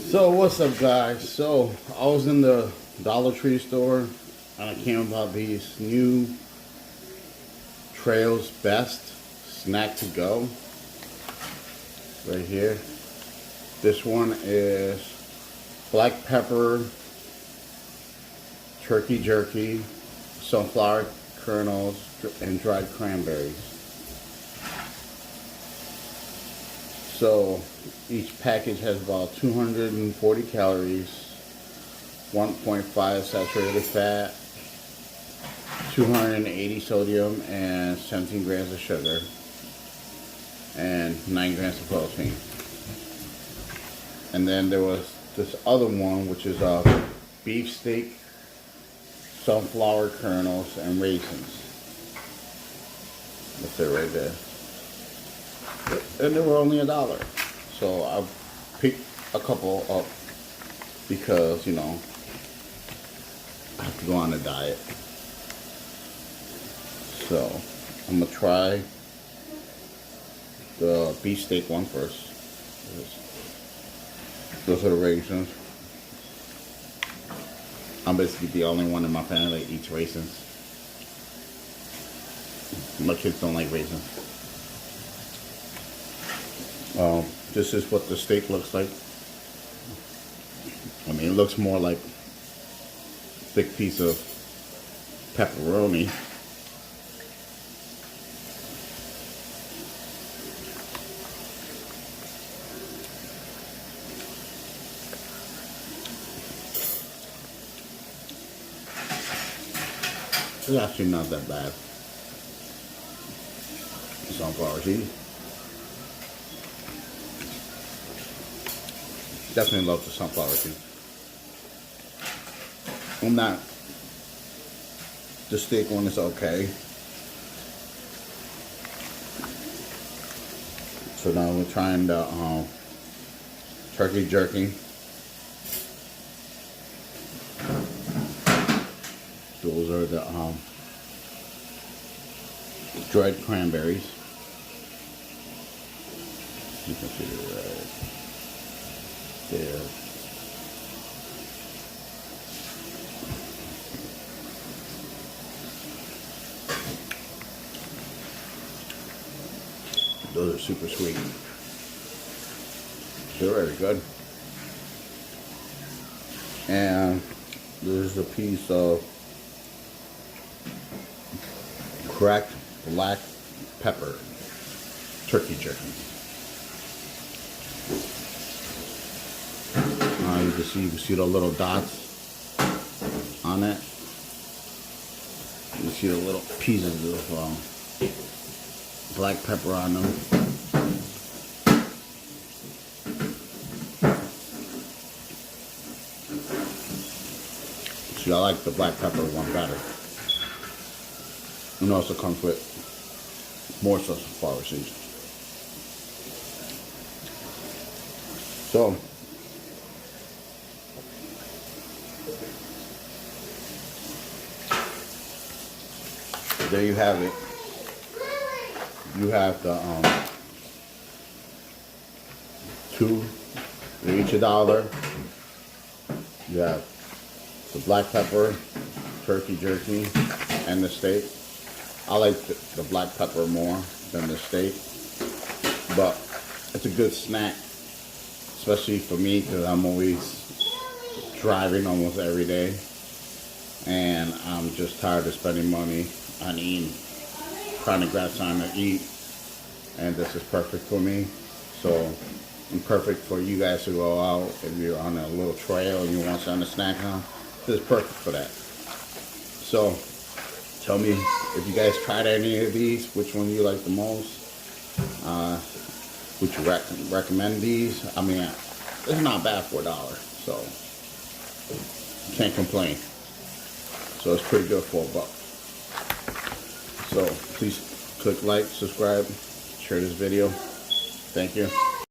So what's up, guys? So I was in the Dollar Tree store and I came about these new Trails Best snack to go right here. This one is black pepper turkey jerky, sunflower kernels, and dried cranberries. So each package has about 240 calories, 1.5 saturated fat, 280 sodium, and 17 grams of sugar, and 9 grams of protein. And then there was this other one, which is a beef steak, sunflower kernels, and raisins. That's it right there. And they were only $1. So I picked a couple up because, you know, I have to go on a diet. So I'm gonna try the beef steak one first. Those are the raisins. I'm basically the only one in my family that eats raisins. My kids don't like raisins. This is what the steak looks like. I mean, it looks more like a thick piece of pepperoni. It's actually not that bad. Sunflower seeds. Definitely love the sunflower seeds. The steak one is okay. So now we're trying the turkey jerky. Those are the dried cranberries. You can see it right there. Those are super sweet. They're very good. And there's a piece of cracked black pepper turkey jerky. You can see the little dots on it. You see the little pieces of black pepper on them. See, I like the black pepper one better. And also comes with more sunflower seeds. So there you have it. You have the two, they're each $1. You have the black pepper turkey jerky and the steak. I like the black pepper more than the steak, but it's a good snack, especially for me because I'm always driving almost every day, and I'm just tired of spending money on eating, trying to grab something to eat, and this is perfect for me. So, and perfect for you guys to go out if you're on a little trail and you want something to snack on. This is perfect for that. So, tell me if you guys tried any of these, which one you like the most. Would you recommend these? I mean, it's not bad for $1, so can't complain. So it's pretty good for $1. So please click like, subscribe, share this video. Thank you.